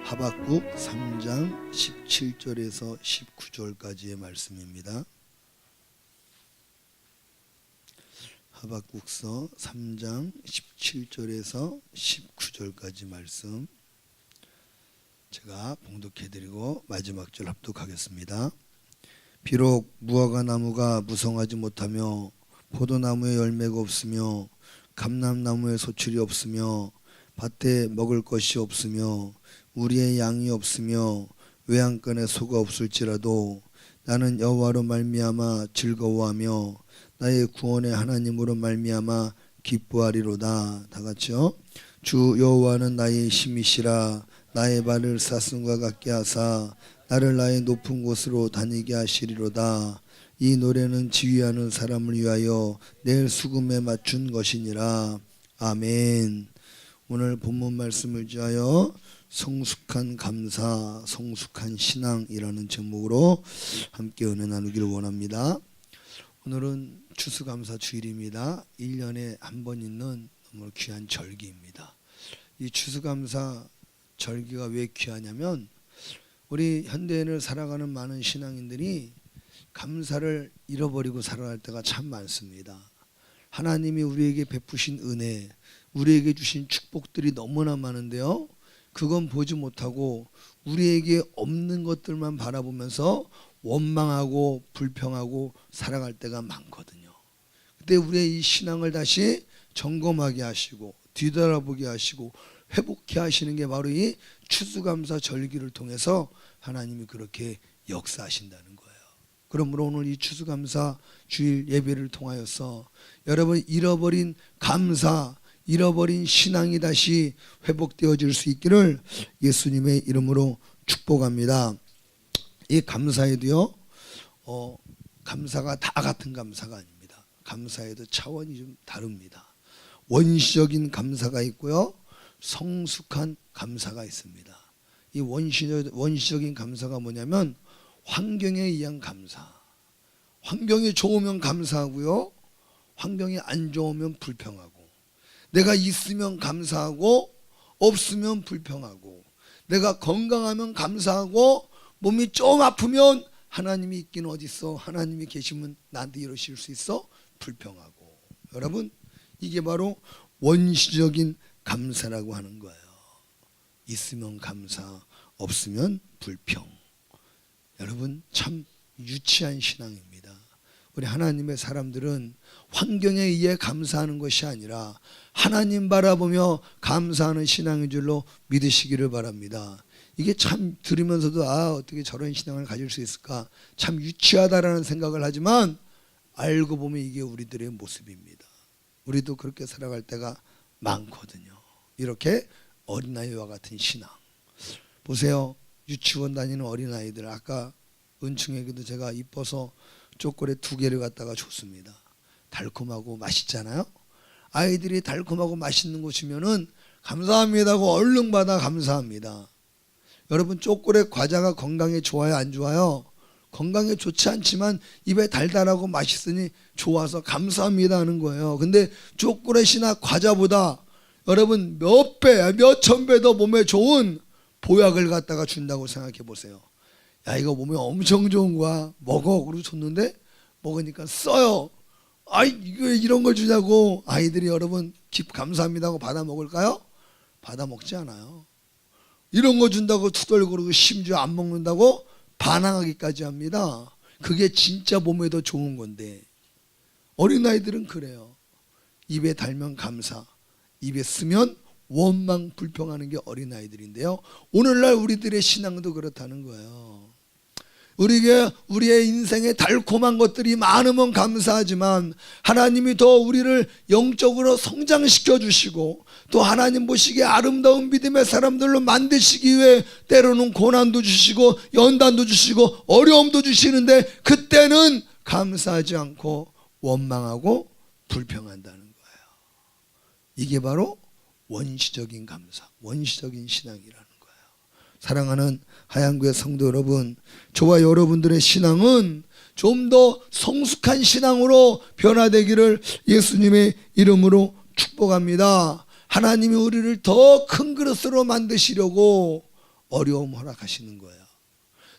하박국 3장 17절에서 19절까지의 말씀입니다. 하박국서 3장 17절에서 19절까지 말씀 제가 봉독해드리고 마지막 절 합독하겠습니다. 비록 무화과 나무가 무성하지 못하며 포도나무에 열매가 없으며 감람나무에 소출이 없으며 밭에 먹을 것이 없으며 우리의 양이 없으며 외양간에 소가 없을지라도 나는 여호와로 말미암아 즐거워하며 나의 구원의 하나님으로 말미암아 기뻐하리로다. 다 같이요. 주 여호와는 나의 힘이시라. 나의 발을 사슴과 같게 하사 나를 나의 높은 곳으로 다니게 하시리로다. 이 노래는 지휘하는 사람을 위하여 내일 수금에 맞춘 것이니라. 아멘. 오늘 본문 말씀을 지하여 성숙한 감사, 성숙한 신앙이라는 제목으로 함께 은혜 나누기를 원합니다. 오늘은 추수감사 주일입니다. 1년에 한 번 있는 너무 귀한 절기입니다. 이 추수감사 절기가 왜 귀하냐면 우리 현대인을 살아가는 많은 신앙인들이 감사를 잃어버리고 살아갈 때가 참 많습니다. 하나님이 우리에게 베푸신 은혜, 우리에게 주신 축복들이 너무나 많은데요, 그건 보지 못하고 우리에게 없는 것들만 바라보면서 원망하고 불평하고 살아갈 때가 많거든요. 그때 우리의 이 신앙을 다시 점검하게 하시고 뒤돌아보게 하시고 회복해 하시는 게 바로 이 추수감사 절기를 통해서 하나님이 그렇게 역사하신다는 거예요. 그러므로 오늘 이 추수감사 주일 예배를 통하여서 여러분 잃어버린 감사, 잃어버린 신앙이 다시 회복되어질 수 있기를 예수님의 이름으로 축복합니다. 이 감사에도요, 감사가 다 같은 감사가 아닙니다. 감사에도 차원이 좀 다릅니다. 원시적인 감사가 있고요, 성숙한 감사가 있습니다. 이 원시적인 감사가 뭐냐면 환경에 의한 감사. 환경이 좋으면 감사하고요, 환경이 안 좋으면 불평하고, 내가 있으면 감사하고 없으면 불평하고, 내가 건강하면 감사하고 몸이 좀 아프면 하나님이 있긴 어디 있어, 하나님이 계시면 나한테 이러실 수 있어, 불평하고. 여러분, 이게 바로 원시적인 감사라고 하는 거예요. 있으면 감사, 없으면 불평. 여러분, 참 유치한 신앙입니다. 우리 하나님의 사람들은 환경에 의해 감사하는 것이 아니라 하나님 바라보며 감사하는 신앙인 줄로 믿으시기를 바랍니다. 이게 참 들으면서도 어떻게 저런 신앙을 가질 수 있을까, 참 유치하다라는 생각을 하지만 알고 보면 이게 우리들의 모습입니다. 우리도 그렇게 살아갈 때가 많거든요. 이렇게 어린아이와 같은 신앙. 보세요. 유치원 다니는 어린아이들, 아까 은충에게도 제가 이뻐서 초콜릿 2개를 갖다가 줬습니다. 달콤하고 맛있잖아요. 아이들이 달콤하고 맛있는 거 주면은 감사합니다 하고 얼른 받아 감사합니다. 여러분, 초콜릿 과자가 건강에 좋아요, 안 좋아요? 건강에 좋지 않지만 입에 달달하고 맛있으니 좋아서 감사합니다 하는 거예요. 근데 초콜릿이나 과자보다 여러분 몇 배, 몇 천 배 더 몸에 좋은 보약을 갖다가 준다고 생각해 보세요. 야, 이거 몸에 엄청 좋은 거야, 먹어. 그러고 줬는데 먹으니까 써요. 이거 이런 걸 주냐고. 아이들이 여러분 감사합니다 하고 받아 먹을까요? 받아 먹지 않아요. 이런 거 준다고 투덜거리고 심지어 안 먹는다고 반항하기까지 합니다. 그게 진짜 몸에 더 좋은 건데. 어린아이들은 그래요. 입에 달면 감사, 입에 쓰면 원망 불평하는 게 어린아이들인데요, 오늘날 우리들의 신앙도 그렇다는 거예요. 우리의 인생에 달콤한 것들이 많으면 감사하지만 하나님이 더 우리를 영적으로 성장시켜 주시고 또 하나님 보시기에 아름다운 믿음의 사람들로 만드시기 위해 때로는 고난도 주시고 연단도 주시고 어려움도 주시는데 그때는 감사하지 않고 원망하고 불평한다는 거예요. 이게 바로 원시적인 감사, 원시적인 신앙이라는 거예요. 사랑하는 하얀교회 성도 여러분, 저와 여러분들의 신앙은 좀 더 성숙한 신앙으로 변화되기를 예수님의 이름으로 축복합니다. 하나님이 우리를 더 큰 그릇으로 만드시려고 어려움 허락하시는 거예요.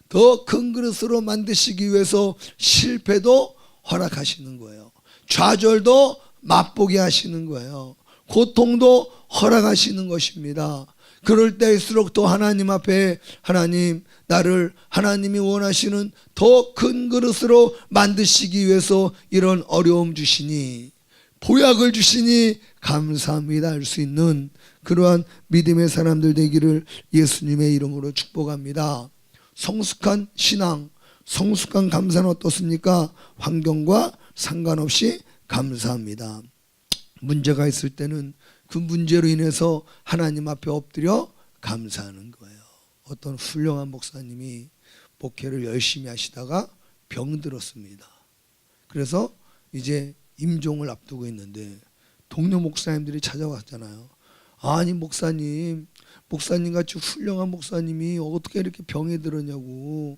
더 큰 그릇으로 만드시기 위해서 실패도 허락하시는 거예요. 좌절도 맛보게 하시는 거예요. 고통도 허락하시는 것입니다. 그럴 때일수록 또 하나님 앞에 하나님 나를 하나님이 원하시는 더 큰 그릇으로 만드시기 위해서 이런 어려움 주시니 보약을 주시니 감사합니다 할 수 있는 그러한 믿음의 사람들 되기를 예수님의 이름으로 축복합니다. 성숙한 신앙, 성숙한 감사는 어떻습니까? 환경과 상관없이 감사합니다. 문제가 있을 때는 그 문제로 인해서 하나님 앞에 엎드려 감사하는 거예요. 어떤 훌륭한 목사님이 목회를 열심히 하시다가 병들었습니다. 그래서 이제 임종을 앞두고 있는데 동료 목사님들이 찾아왔잖아요. 아니 목사님 같이 훌륭한 목사님이 어떻게 이렇게 병에 들었냐고.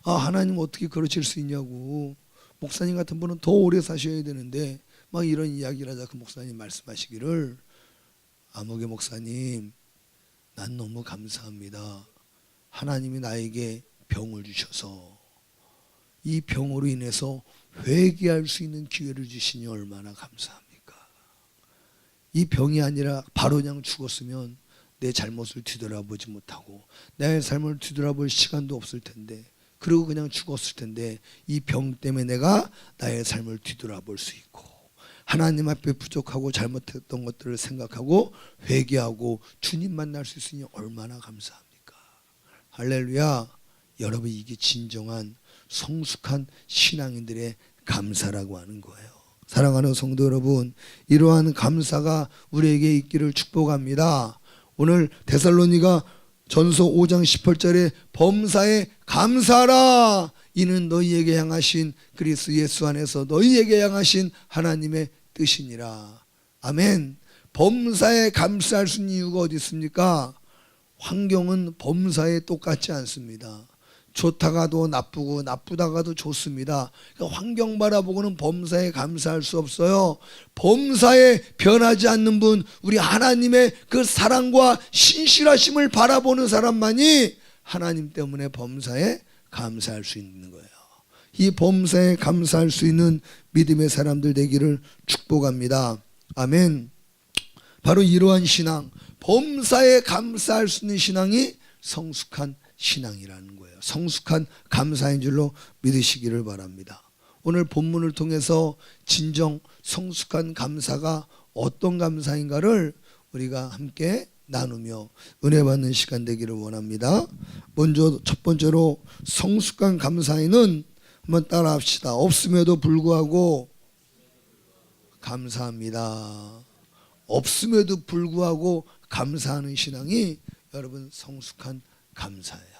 하나님 어떻게 그러실 수 있냐고. 목사님 같은 분은 더 오래 사셔야 되는데 막 이런 이야기를 하자 그 목사님 말씀하시기를 아무개 목사님 난 너무 감사합니다. 하나님이 나에게 병을 주셔서 이 병으로 인해서 회개할 수 있는 기회를 주시니 얼마나 감사합니까. 이 병이 아니라 바로 그냥 죽었으면 내 잘못을 뒤돌아보지 못하고 내 삶을 뒤돌아볼 시간도 없을 텐데 그리고 그냥 죽었을 텐데 이 병 때문에 내가 나의 삶을 뒤돌아볼 수 있고 하나님 앞에 부족하고 잘못했던 것들을 생각하고 회개하고 주님 만날 수 있으니 얼마나 감사합니까. 할렐루야. 여러분 이게 진정한 성숙한 신앙인들의 감사라고 하는 거예요. 사랑하는 성도 여러분, 이러한 감사가 우리에게 있기를 축복합니다. 오늘 데살로니가 전서 5장 18절에 범사에 감사하라. 이는 너희에게 향하신 그리스도 예수 안에서 너희에게 향하신 하나님의 뜻이니라. 아멘. 범사에 감사할 수 있는 이유가 어디 있습니까? 환경은 범사에 똑같지 않습니다. 좋다가도 나쁘고 나쁘다가도 좋습니다. 그러니까 환경 바라보고는 범사에 감사할 수 없어요. 범사에 변하지 않는 분, 우리 하나님의 그 사랑과 신실하심을 바라보는 사람만이 하나님 때문에 범사에 감사할 수 있는 거예요. 이 범사에 감사할 수 있는 믿음의 사람들 되기를 축복합니다. 아멘. 바로 이러한 신앙, 범사에 감사할 수 있는 신앙이 성숙한 신앙이라는 거예요. 성숙한 감사인 줄로 믿으시기를 바랍니다. 오늘 본문을 통해서 진정 성숙한 감사가 어떤 감사인가를 우리가 함께 나누며 은혜 받는 시간 되기를 원합니다. 먼저 첫 번째로 성숙한 감사인은 한번 따라 합시다. 없음에도 불구하고 감사합니다. 없음에도 불구하고 감사하는 신앙이 여러분 성숙한 감사예요.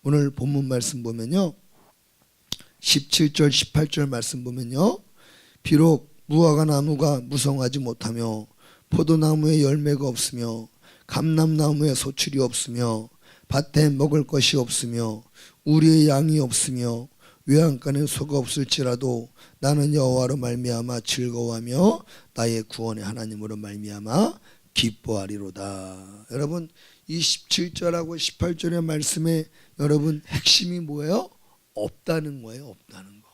오늘 본문 말씀 보면요 17절 18절 말씀 보면요 비록 무화과 나무가 무성하지 못하며 포도나무에 열매가 없으며 감람나무에 소출이 없으며 밭에 먹을 것이 없으며 우리의 양이 없으며 외양간에 소가 없을지라도 나는 여호와로 말미암아 즐거워하며 나의 구원의 하나님으로 말미암아 기뻐하리로다. 여러분 이 17절하고 18절의 말씀에 여러분 핵심이 뭐예요? 없다는 거예요. 없다는 거.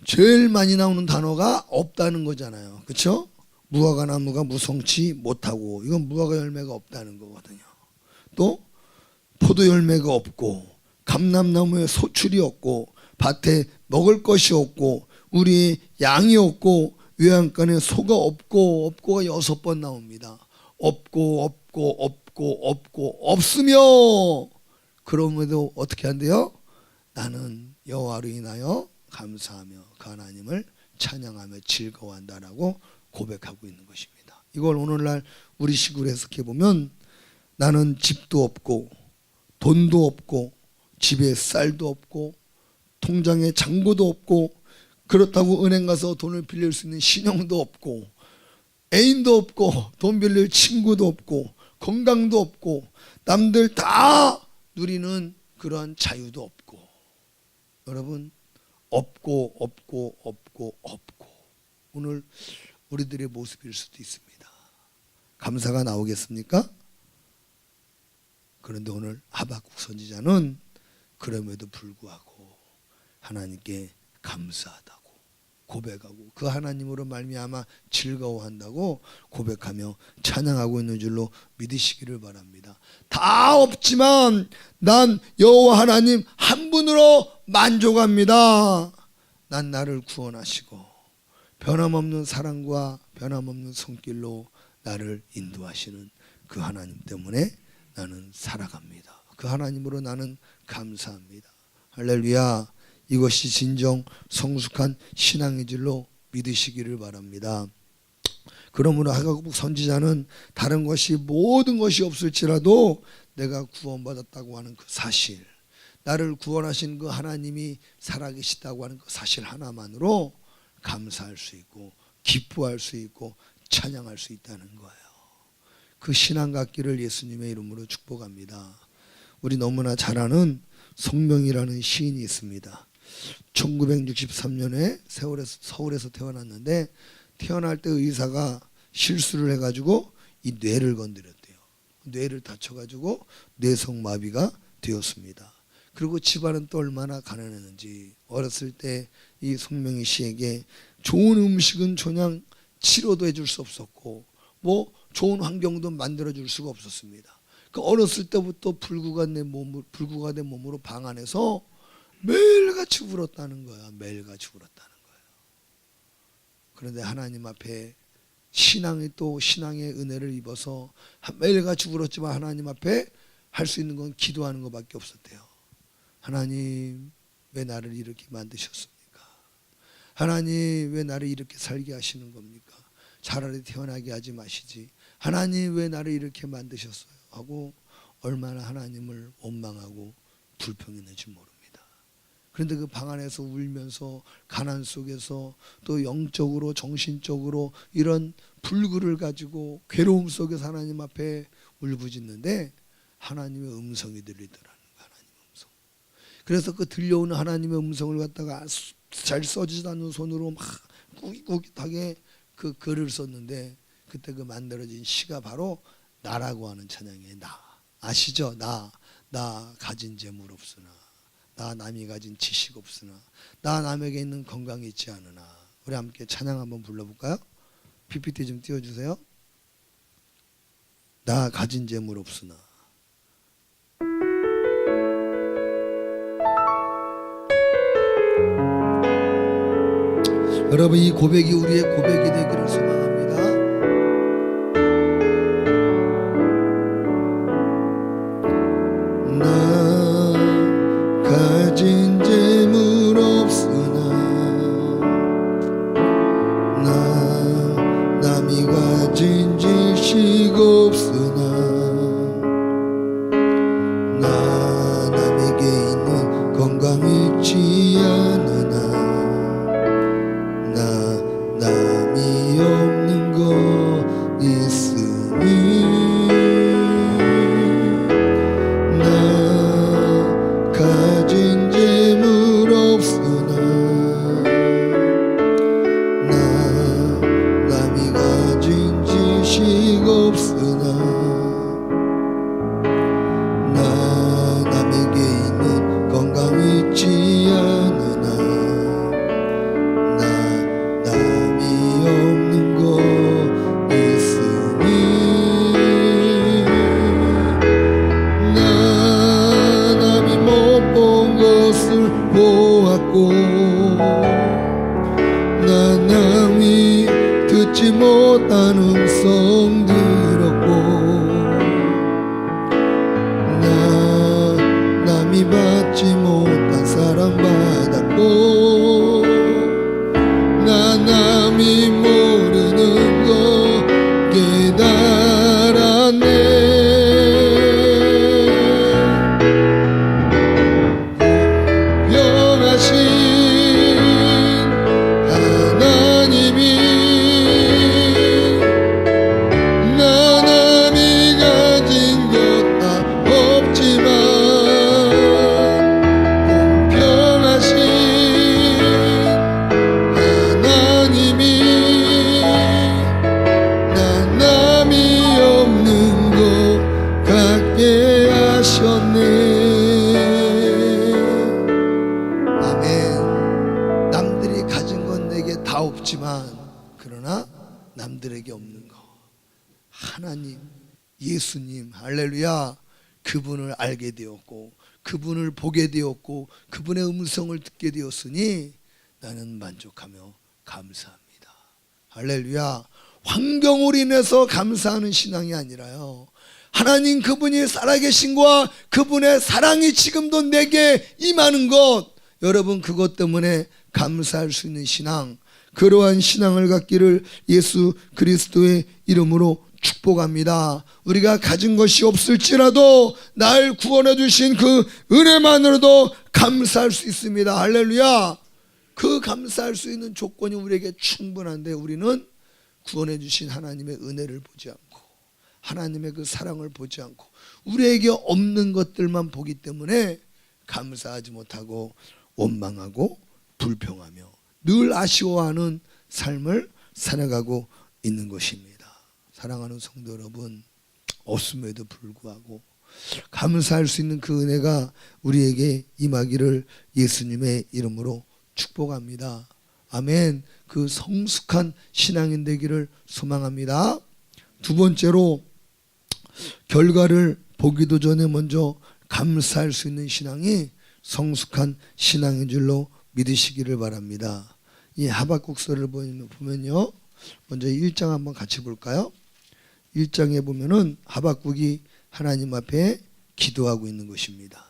제일 많이 나오는 단어가 없다는 거잖아요. 그렇죠? 무화과 나무가 무성치 못하고 이건 무화과 열매가 없다는 거거든요. 또 포도 열매가 없고 감람나무에 소출이 없고 밭에 먹을 것이 없고 우리 양이 없고 외양간에 소가 없고가 6번 나옵니다. 없고 없으며 그럼에도 어떻게 한대요? 나는 여호와로 인하여 감사하며 그 하나님을 찬양하며 즐거워한다라고 고백하고 있는 것입니다. 이걸 오늘날 우리식으로 해석해 보면 나는 집도 없고 돈도 없고 집에 쌀도 없고 통장에 잔고도 없고 그렇다고 은행 가서 돈을 빌릴 수 있는 신용도 없고 애인도 없고 돈 빌릴 친구도 없고 건강도 없고 남들 다 누리는 그러한 자유도 없고 여러분 없고 오늘 우리들의 모습일 수도 있습니다. 감사가 나오겠습니까? 그런데 오늘 하박국 선지자는 그럼에도 불구하고 하나님께 감사하다고 고백하고 그 하나님으로 말미암아 즐거워한다고 고백하며 찬양하고 있는 줄로 믿으시기를 바랍니다. 다 없지만 난 여호와 하나님 한 분으로 만족합니다. 난 나를 구원하시고 변함없는 사랑과 변함없는 손길로 나를 인도하시는 그 하나님 때문에 나는 살아갑니다. 그 하나님으로 나는 감사합니다. 할렐루야. 이것이 진정 성숙한 신앙의 줄로 믿으시기를 바랍니다. 그러므로 하박국 선지자는 다른 것이 모든 것이 없을지라도 내가 구원받았다고 하는 그 사실, 나를 구원하신 그 하나님이 살아계시다고 하는 그 사실 하나만으로 감사할 수 있고 기뻐할 수 있고 찬양할 수 있다는 거예요. 그 신앙 갖기를 예수님의 이름으로 축복합니다. 우리 너무나 잘 아는 송명이라는 시인이 있습니다. 1963년에 서울에서 태어났는데 태어날 때 의사가 실수를 해가지고 이 뇌를 건드렸대요. 뇌를 다쳐가지고 뇌성마비가 되었습니다. 그리고 집안은 또 얼마나 가난했는지 어렸을 때 이 송명희 씨에게 좋은 음식은 그냥 치료도 해줄 수 없었고 뭐 좋은 환경도 만들어줄 수가 없었습니다. 그 어렸을 때부터 불구가 된 몸으로 방 안에서 매일같이 울었다는 거야. 매일같이 울었다는 거예요. 그런데 하나님 앞에 신앙의 은혜를 입어서 매일같이 울었지만 하나님 앞에 할 수 있는 건 기도하는 것밖에 없었대요. 하나님 왜 나를 이렇게 만드셨습니까? 하나님 왜 나를 이렇게 살게 하시는 겁니까? 차라리 태어나게 하지 마시지. 하나님 왜 나를 이렇게 만드셨어요? 하고 얼마나 하나님을 원망하고 불평했는지 모릅니다. 그런데 그 방 안에서 울면서 가난 속에서 또 영적으로 정신적으로 이런 불구를 가지고 괴로움 속에서 하나님 앞에 울부짖는데 하나님의 음성이 들리더라는 거예요. 하나님의 음성. 그래서 그 들려오는 하나님의 음성을 갖다가 잘 써지지 않는 손으로 막 꾸깃꾸깃하게 그 글을 썼는데 그때 그 만들어진 시가 바로 나라고 하는 찬양이에요. 나. 아시죠? 나 가진 재물 없으나 나 남이 가진 지식 없으나 나 남에게 있는 건강이 있지 않으나. 우리 함께 찬양 한번 불러볼까요? PPT 좀 띄워주세요. 나 가진 재물 없으나. 여러분 이 고백이 우리의 고백이 되기를 소망합니다. 나 가진 재물 없으나 나 남이 가진 지식 없으나 나 남에게 있는 건강 있지 않으나 남이 없는 것 있으니 나 가진 재물 없으나 나 남이 가진 지식 없으나 나 남에게 있는 건강 있지 않으나 없는 것 있으니 나 남이 못 본 것을 보았고 나 남이 듣지 못한 음성 들었고 나 남이 받지 못한 사랑 받았고 나 남이 모르는 거 깨달았네. 영하신 하나님이 나 남이 가진 것 다 없지만 공평하신 하나님이 다 없지만 그러나 남들에게 없는 거, 하나님, 예수님, 할렐루야, 그분을 알게 되었고 그분을 보게 되었고 그분의 음성을 듣게 되었으니 나는 만족하며 감사합니다. 할렐루야. 환경으로 인해서 감사하는 신앙이 아니라요, 하나님 그분이 살아계신 것과 그분의 사랑이 지금도 내게 임하는 것, 여러분 그것 때문에 감사할 수 있는 신앙, 그러한 신앙을 갖기를 예수 그리스도의 이름으로 축복합니다. 우리가 가진 것이 없을지라도 날 구원해 주신 그 은혜만으로도 감사할 수 있습니다. 할렐루야. 그 감사할 수 있는 조건이 우리에게 충분한데 우리는 구원해 주신 하나님의 은혜를 보지 않고 하나님의 그 사랑을 보지 않고 우리에게 없는 것들만 보기 때문에 감사하지 못하고 원망하고 불평하며 늘 아쉬워하는 삶을 살아가고 있는 것입니다. 사랑하는 성도 여러분, 없음에도 불구하고 감사할 수 있는 그 은혜가 우리에게 임하기를 예수님의 이름으로 축복합니다. 아멘. 그 성숙한 신앙인 되기를 소망합니다. 두 번째로, 결과를 보기도 전에 먼저 감사할 수 있는 신앙이 성숙한 신앙인 줄로 믿으시기를 바랍니다. 이 하박국서를 보면요, 먼저 1장 한번 같이 볼까요? 1장에 보면은 하박국이 하나님 앞에 기도하고 있는 것입니다.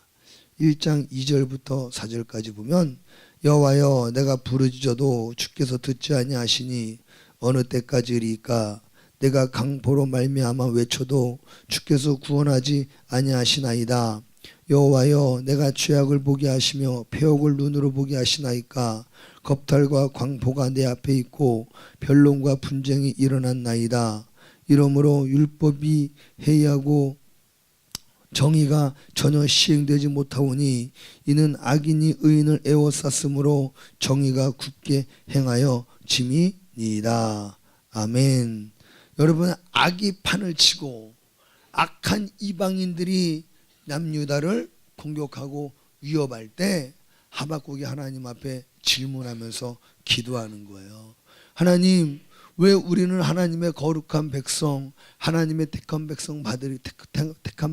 1장 2절부터 4절까지 보면, 여호와여, 내가 부르짖어도 주께서 듣지 아니하시니 어느 때까지리까? 내가 강포로 말미암아 외쳐도 주께서 구원하지 아니하시나이다. 여호와여, 내가 죄악을 보게 하시며 폐역을 눈으로 보게 하시나이까? 겁탈과 광포가 내 앞에 있고 변론과 분쟁이 일어났나이다. 이러므로 율법이 해이하고 정의가 전혀 시행되지 못하오니 이는 악인이 의인을 에워쌌으므로 정의가 굳게 행하여 짐이니이다. 아멘. 여러분, 악이 판을 치고 악한 이방인들이 남유다를 공격하고 위협할 때 하박국이 하나님 앞에 질문하면서 기도하는 거예요. 하나님, 왜 우리는 하나님의 거룩한 백성, 하나님의 택한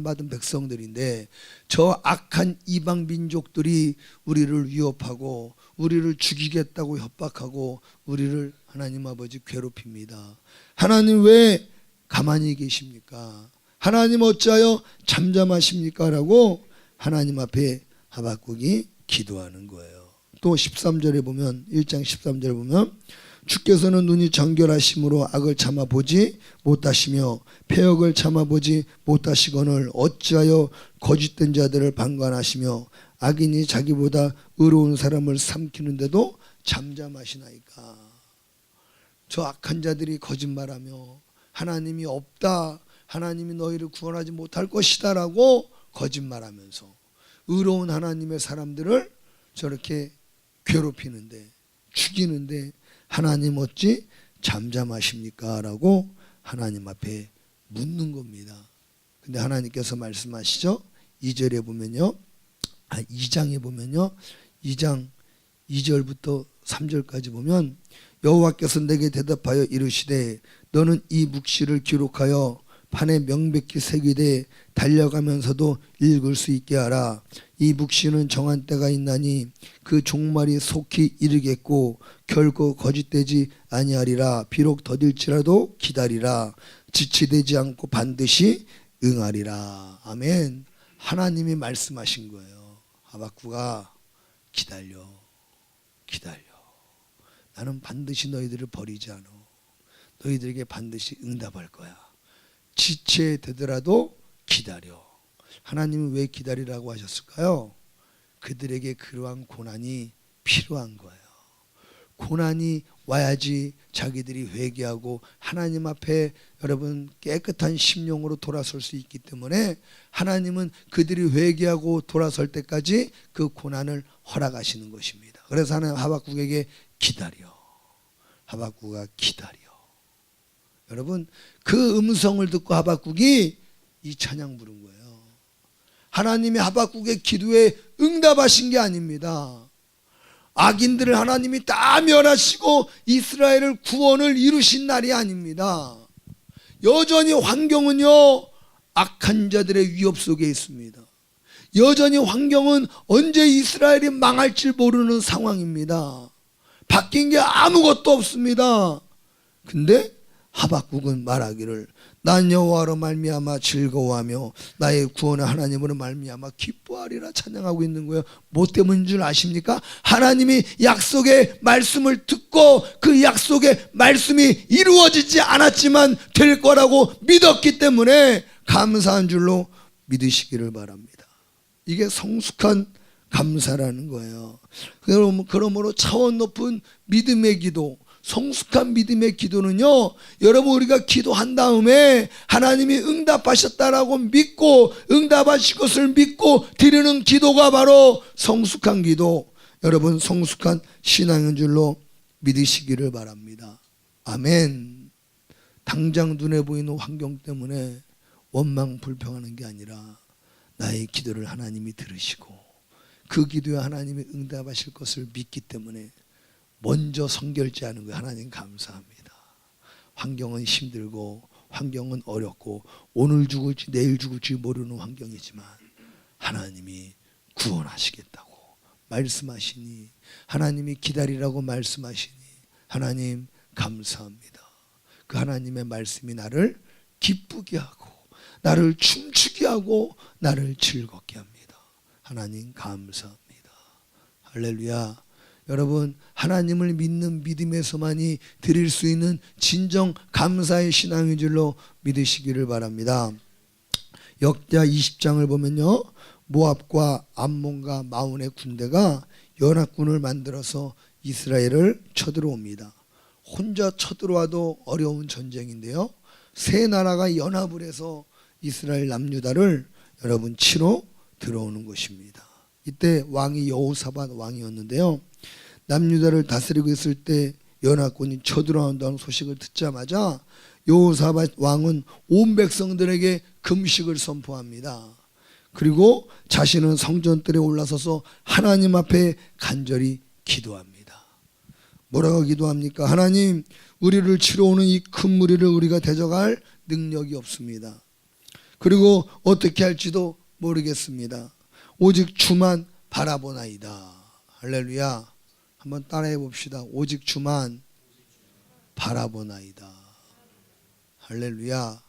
받은 백성들인데 저 악한 이방 민족들이 우리를 위협하고 우리를 죽이겠다고 협박하고 우리를 하나님 아버지 괴롭힙니다. 하나님 왜 가만히 계십니까? 하나님 어찌하여 잠잠하십니까? 라고 하나님 앞에 하박국이 기도하는 거예요. 또 13절에 보면, 1장 13절에 보면, 주께서는 눈이 정결하심으로 악을 참아보지 못하시며 폐역을 참아보지 못하시거늘 어찌하여 거짓된 자들을 방관하시며 악인이 자기보다 의로운 사람을 삼키는데도 잠잠하시나이까? 저 악한 자들이 거짓말하며 하나님이 없다, 하나님이 너희를 구원하지 못할 것이다 라고 거짓말하면서 의로운 하나님의 사람들을 저렇게 괴롭히는데, 죽이는데 하나님 어찌 잠잠하십니까? 라고 하나님 앞에 묻는 겁니다. 근데 하나님께서 말씀하시죠. 2절에 보면요, 2장에 보면요, 2장 2절부터 3절까지 보면, 여호와께서 내게 대답하여 이르시되 너는 이 묵시를 기록하여 판에 명백히 새기되 달려가면서도 읽을 수 있게 하라. 이 묵시는 정한 때가 있나니 그 종말이 속히 이르겠고 결코 거짓되지 아니하리라. 비록 더딜지라도 기다리라. 지체되지 않고 반드시 응하리라. 아멘. 하나님이 말씀하신 거예요. 하박국아, 기다려. 나는 반드시 너희들을 버리지 않아. 너희들에게 반드시 응답할 거야. 지체되더라도 기다려. 하나님은 왜 기다리라고 하셨을까요? 그들에게 그러한 고난이 필요한 거예요. 고난이 와야지 자기들이 회개하고 하나님 앞에 여러분 깨끗한 심령으로 돌아설 수 있기 때문에 하나님은 그들이 회개하고 돌아설 때까지 그 고난을 허락하시는 것입니다. 그래서 하나님 하박국에게 기다려. 하박국아, 기다려. 여러분, 그 음성을 듣고 하박국이 이 찬양 부른 거예요. 하나님이 하박국의 기도에 응답하신 게 아닙니다. 악인들을 하나님이 다 멸하시고 이스라엘을 구원을 이루신 날이 아닙니다. 여전히 환경은요, 악한 자들의 위협 속에 있습니다. 여전히 환경은 언제 이스라엘이 망할지 모르는 상황입니다. 바뀐 게 아무것도 없습니다. 근데 하박국은 말하기를 난 여호와로 말미암아 즐거워하며 나의 구원의 하나님으로 말미암아 기뻐하리라 찬양하고 있는 거예요. 뭐 때문인 줄 아십니까? 하나님이 약속의 말씀을 듣고 그 약속의 말씀이 이루어지지 않았지만 될 거라고 믿었기 때문에 감사한 줄로 믿으시기를 바랍니다. 이게 성숙한 감사라는 거예요. 그러므로 차원 높은 믿음의 기도, 성숙한 믿음의 기도는요, 여러분 우리가 기도한 다음에 하나님이 응답하셨다라고 믿고 응답하실 것을 믿고 드리는 기도가 바로 성숙한 기도, 여러분 성숙한 신앙인 줄로 믿으시기를 바랍니다. 아멘. 당장 눈에 보이는 환경 때문에 원망 불평하는 게 아니라 나의 기도를 하나님이 들으시고 그 기도에 하나님이 응답하실 것을 믿기 때문에 먼저 선결제하는 거예요. 하나님 감사합니다. 환경은 힘들고 환경은 어렵고 오늘 죽을지 내일 죽을지 모르는 환경이지만 하나님이 구원하시겠다고 말씀하시니, 하나님이 기다리라고 말씀하시니 하나님 감사합니다. 그 하나님의 말씀이 나를 기쁘게 하고 나를 춤추게 하고 나를 즐겁게 합니다. 하나님 감사합니다. 할렐루야. 여러분 하나님을 믿는 믿음에서만이 드릴 수 있는 진정 감사의 신앙인 줄로 믿으시기를 바랍니다. 역대하 20장을 보면요, 모압과 암몬과 마온의 군대가 연합군을 만들어서 이스라엘을 쳐들어옵니다. 혼자 쳐들어와도 어려운 전쟁인데요, 세 나라가 연합을 해서 이스라엘 남유다를 여러분 치러 들어오는 것입니다. 이때 왕이 여호사밧 왕이었는데요, 남유다를 다스리고 있을 때 연합군이 쳐들어온다는 소식을 듣자마자 여호사밧 왕은 온 백성들에게 금식을 선포합니다. 그리고 자신은 성전뜰에 올라서서 하나님 앞에 간절히 기도합니다. 뭐라고 기도합니까? 하나님, 우리를 치러 오는 이 큰 무리를 우리가 대적할 능력이 없습니다. 그리고 어떻게 할지도 모르겠습니다. 오직 주만 바라보나이다. 할렐루야. 한번 따라해 봅시다. 오직 주만 바라보나이다. 할렐루야.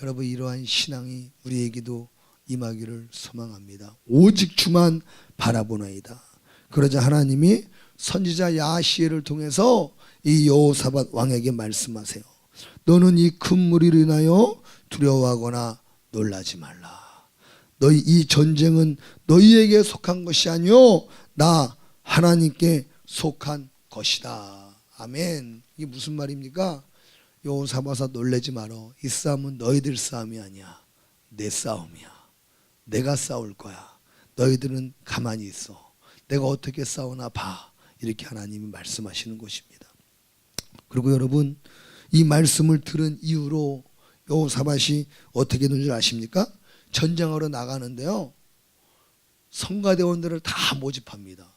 여러분 이러한 신앙이 우리에게도 임하기를 소망합니다. 오직 주만 바라보나이다. 그러자 하나님이 선지자 야시엘을 통해서 이 여호사밧 왕에게 말씀하세요. 너는 이 큰 무리를 인하여 두려워하거나 놀라지 말라. 너희 이 전쟁은 너희에게 속한 것이 아니요 나 하나님께 속한 것이다. 아멘. 이게 무슨 말입니까? 여호사밧아 놀라지 말어. 이 싸움은 너희들 싸움이 아니야. 내 싸움이야. 내가 싸울 거야. 너희들은 가만히 있어. 내가 어떻게 싸우나 봐. 이렇게 하나님이 말씀하시는 것입니다. 그리고 여러분 이 말씀을 들은 이후로 여호사밧이 어떻게 된 줄 아십니까? 전쟁하러 나가는데요, 성가대원들을 다 모집합니다.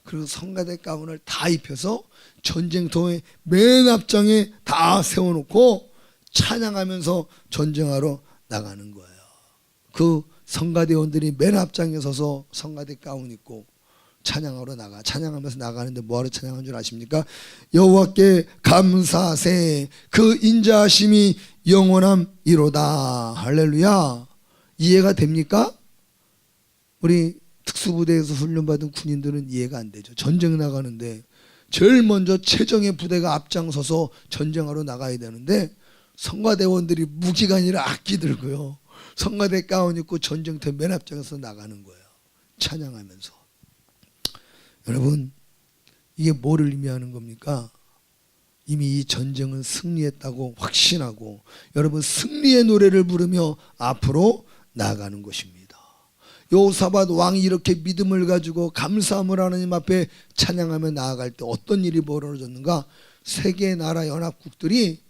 그리고 성가대 가운을 다 입혀서 전쟁터의 맨 앞장에 다 세워놓고 찬양하면서 전쟁하러 나가는 거예요. 그 성가대원들이 맨 앞장에 서서 성가대 가운 입고 찬양하면서 나가는데 뭐하러 찬양하는 줄 아십니까? 여호와께 감사하세 그 인자하심이 영원함이로다. 할렐루야. 이해가 됩니까? 우리 특수부대에서 훈련받은 군인들은 이해가 안 되죠. 전쟁 나가는데 제일 먼저 최정예 부대가 앞장서서 전쟁하러 나가야 되는데 성가대원들이 무기가 아니라 악기 들고요, 성가대 가운 입고 전쟁터 맨 앞장에서 나가는 거예요. 찬양하면서. 여러분 이게 뭐를 의미하는 겁니까? 이미 이 전쟁은 승리했다고 확신하고 여러분 승리의 노래를 부르며 앞으로 나아가는 것입니다. 여호사밧 왕이 이렇게 믿음을 가지고 감사함을 하나님 앞에 찬양하며 나아갈 때 어떤 일이 벌어졌는가? 세계 나라 연합국들이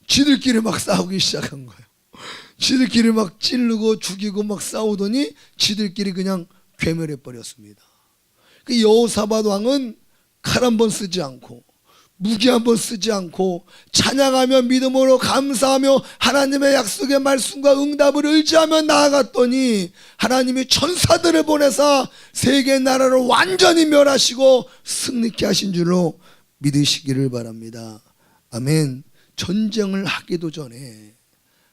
지들끼리 막 싸우기 시작한 거예요. 지들끼리 막 찌르고 죽이고 막 싸우더니 지들끼리 그냥 괴멸해 버렸습니다. 그 여호사밧 왕은 칼 한 번 쓰지 않고 무기 한 번 쓰지 않고 찬양하며 믿음으로 감사하며 하나님의 약속의 말씀과 응답을 의지하며 나아갔더니 하나님이 천사들을 보내사 세계 나라를 완전히 멸하시고 승리케 하신 줄로 믿으시기를 바랍니다. 아멘. 전쟁을 하기도 전에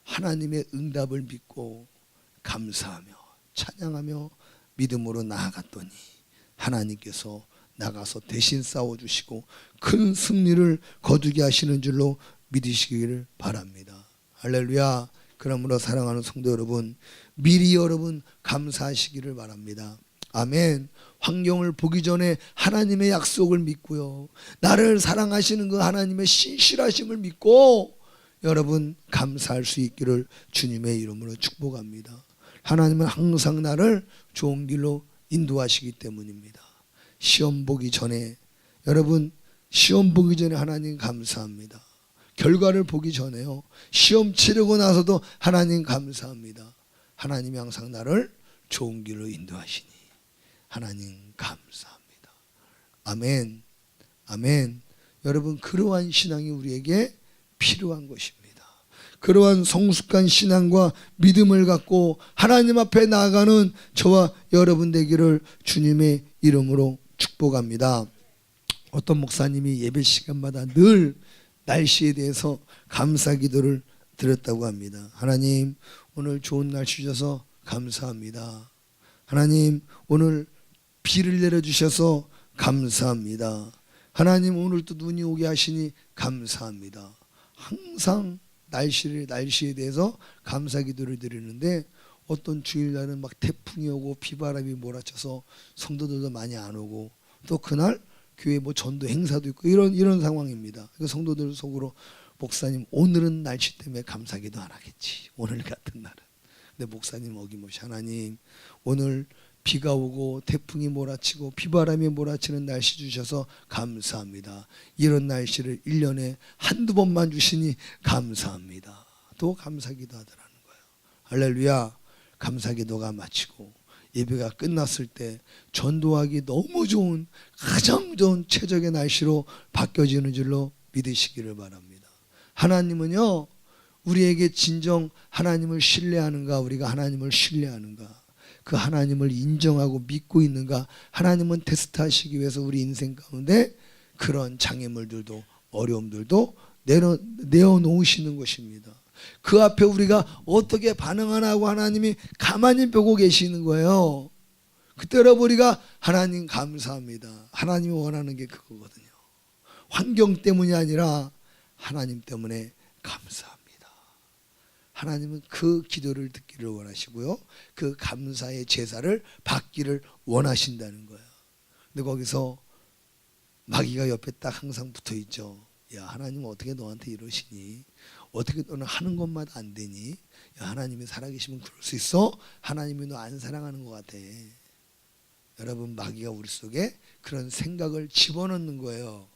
하나님의 응답을 믿고 감사하며 찬양하며 믿음으로 나아갔더니 하나님께서 나가서 대신 싸워주시고 큰 승리를 거두게 하시는 줄로 믿으시기를 바랍니다. 할렐루야. 그러므로 사랑하는 성도 여러분, 미리 여러분 감사하시기를 바랍니다. 아멘. 환경을 보기 전에 하나님의 약속을 믿고요, 나를 사랑하시는 그 하나님의 신실하심을 믿고 여러분 감사할 수 있기를 주님의 이름으로 축복합니다. 하나님은 항상 나를 좋은 길로 인도하시기 때문입니다. 시험 보기 전에, 여러분 시험 보기 전에 하나님 감사합니다. 결과를 보기 전에요, 시험 치르고 나서도 하나님 감사합니다. 하나님이 항상 나를 좋은 길로 인도하시니 하나님 감사합니다. 아멘. 아멘. 여러분 그러한 신앙이 우리에게 필요한 것입니다. 그러한 성숙한 신앙과 믿음을 갖고 하나님 앞에 나아가는 저와 여러분 되기를 주님의 이름으로 축복합니다. 어떤 목사님이 예배 시간마다 늘 날씨에 대해서 감사 기도를 드렸다고 합니다. 하나님 오늘 좋은 날씨 주셔서 감사합니다. 하나님 오늘 비를 내려주셔서 감사합니다. 하나님 오늘 또 눈이 오게 하시니 감사합니다. 항상 날씨에 대해서 감사 기도를 드리는데 어떤 주일날은 막 태풍이 오고 비바람이 몰아쳐서 성도들도 많이 안 오고 또 그날 교회 뭐 전도 행사도 있고 이런 상황입니다. 그 성도들 속으로 목사님 오늘은 날씨 때문에 감사 기도 안 하겠지, 오늘 같은 날은. 근데 목사님 어김없이 하나님 오늘 비가 오고 태풍이 몰아치고 비바람이 몰아치는 날씨 주셔서 감사합니다. 이런 날씨를 1년에 한두 번만 주시니 감사합니다. 또 감사기도 하더라는 거예요. 할렐루야. 감사기도가 마치고 예배가 끝났을 때 전도하기 너무 좋은, 가장 좋은 최적의 날씨로 바뀌어지는 줄로 믿으시기를 바랍니다. 하나님은요, 우리에게 진정 하나님을 신뢰하는가, 우리가 하나님을 신뢰하는가, 그 하나님을 인정하고 믿고 있는가, 하나님은 테스트하시기 위해서 우리 인생 가운데 그런 장애물들도 어려움들도 내어놓으시는 것입니다. 그 앞에 우리가 어떻게 반응하나 하고 하나님이 가만히 보고 계시는 거예요. 그때 여러분 우리가 하나님 감사합니다, 하나님이 원하는 게 그거거든요. 환경 때문이 아니라 하나님 때문에 감사합니다. 하나님은 그 기도를 듣기를 원하시고요, 그 감사의 제사를 받기를 원하신다는 거예요. 근데 거기서 마귀가 옆에 딱 항상 붙어 있죠. 야, 하나님은 어떻게 너한테 이러시니? 어떻게 너는 하는 것마다 안 되니? 야, 하나님이 살아계시면 그럴 수 있어? 하나님이 너 안 사랑하는 것 같아. 여러분 마귀가 우리 속에 그런 생각을 집어넣는 거예요.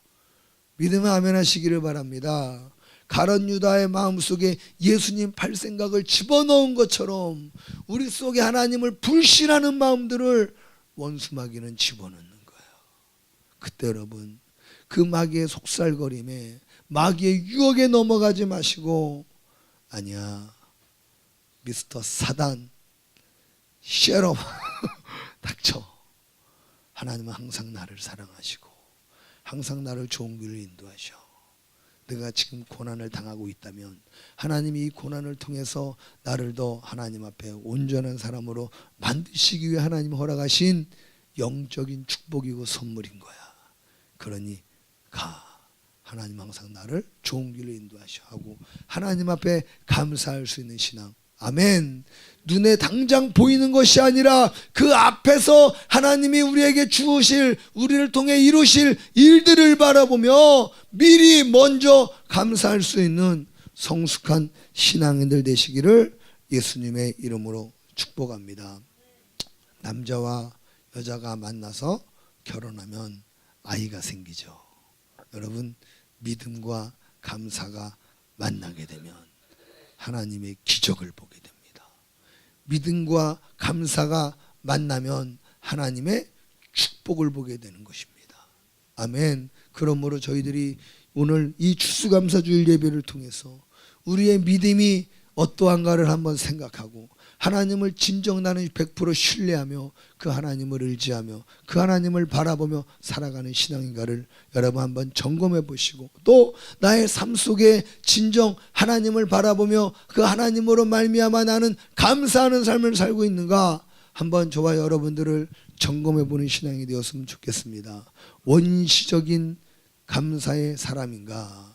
믿으면 아멘 하시기를 바랍니다. 가룟 유다의 마음속에 예수님 팔 생각을 집어넣은 것처럼 우리 속에 하나님을 불신하는 마음들을 원수 마귀는 집어넣는 거예요. 그때 여러분 그 마귀의 속살거림에, 마귀의 유혹에 넘어가지 마시고, 아니야 미스터 사단 쉐럽 닥쳐. 하나님은 항상 나를 사랑하시고 항상 나를 좋은 길로 인도하셔. 내가 지금 고난을 당하고 있다면 하나님이 이 고난을 통해서 나를 더 하나님 앞에 온전한 사람으로 만드시기 위해 하나님 허락하신 영적인 축복이고 선물인 거야. 그러니 가. 하나님 항상 나를 좋은 길로 인도하셔 하고 하나님 앞에 감사할 수 있는 신앙. 아멘. 눈에 당장 보이는 것이 아니라 그 앞에서 하나님이 우리에게 주실, 우리를 통해 이루실 일들을 바라보며 미리 먼저 감사할 수 있는 성숙한 신앙인들 되시기를 예수님의 이름으로 축복합니다. 남자와 여자가 만나서 결혼하면 아이가 생기죠. 여러분 믿음과 감사가 만나게 되면 하나님의 기적을 보게 됩니다. 믿음과 감사가 만나면 하나님의 축복을 보게 되는 것입니다. 아멘. 그러므로 저희들이 오늘 이 추수감사주일 예배를 통해서 우리의 믿음이 어떠한가를 한번 생각하고 하나님을 진정 나는 100% 신뢰하며 그 하나님을 의지하며 그 하나님을 바라보며 살아가는 신앙인가를 여러분 한번 점검해 보시고, 또 나의 삶 속에 진정 하나님을 바라보며 그 하나님으로 말미암아 나는 감사하는 삶을 살고 있는가 한번 저와 여러분들을 점검해 보는 신앙이 되었으면 좋겠습니다. 원시적인 감사의 사람인가,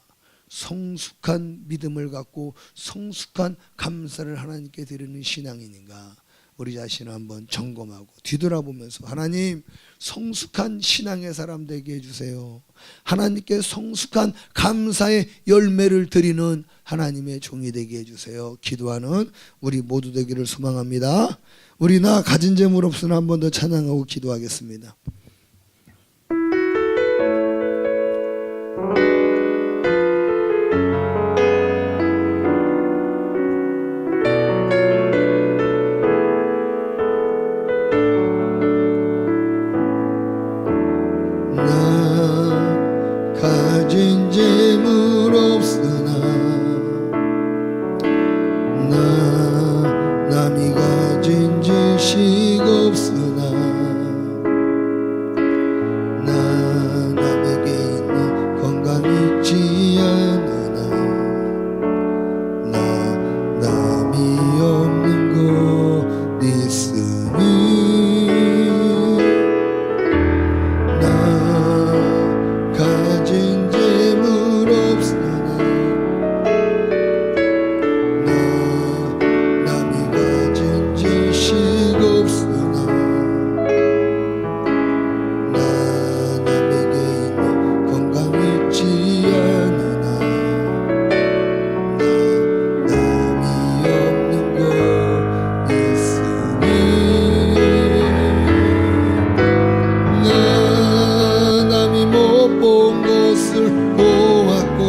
성숙한 믿음을 갖고 성숙한 감사를 하나님께 드리는 신앙인인가, 우리 자신을 한번 점검하고 뒤돌아보면서 하나님, 성숙한 신앙의 사람 되게 해주세요. 하나님께 성숙한 감사의 열매를 드리는 하나님의 종이 되게 해주세요. 기도하는 우리 모두 되기를 소망합니다. 우리 나 가진 재물 없으나 한 번 더 찬양하고 기도하겠습니다. 가진 재물 없으나 남이 가진 지식 없으나 남에게 있는 건강 있지 않으나 남이 없는 것 있으니 가진 재물 없으나 남이 가진 지식 없으나 남에게 있는 건강 있지 않으나 남이 없는 것 있으니 남이 못 본 것을 보았고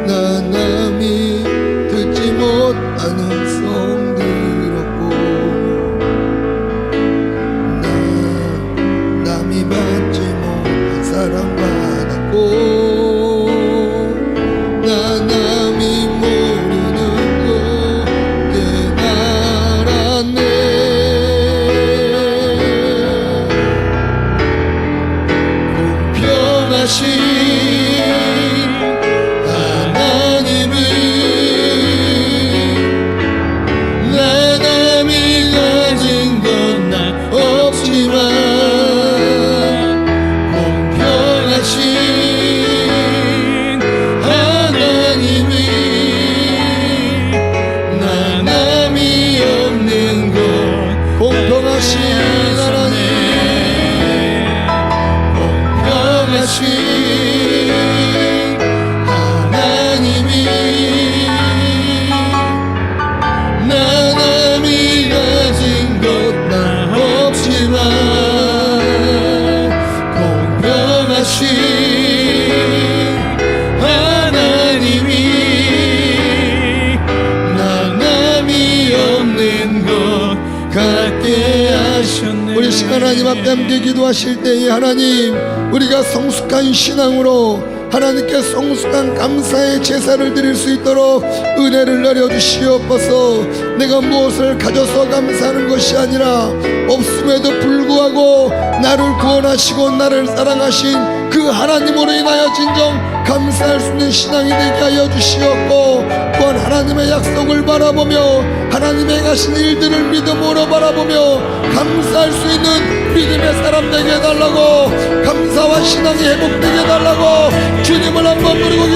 남이 듣지 못하는 성 들었고 남이 받지 못한 사랑 받았고 남이 모르는 것 깨달았네. 공평하신 하나님은 남이 가진 건 나 없지만 공평하신 하나님은 남이 없는 것 공평하신 하나님 공평하신 하나님이 남이 가진 것 나 없지만 공평하신 하나님이 남이 없는 것 같게 하셨네. 우리 시간 하나님 앞에 함께 기도하실 때에 하나님, 우리가 성숙한 신앙으로 하나님께 성숙한 감사의 제사를 드릴 수 있도록 은혜를 내려주시옵소서. 내가 무엇을 가져서 감사하는 것이 아니라 없음에도 불구하고 나를 구원하시고 나를 사랑하신 그 하나님으로 인하여 진정 감사할 수 있는 신앙이 되게 하여 주시옵고, 또한 하나님의 약속을 바라보며 하나님의 하신 일들을 믿음으로 바라보며 감사할 수 있는 믿음의 사람 되게 해달라고, 감사와 신앙이 회복되게 해달라고 주님을 한번 부르고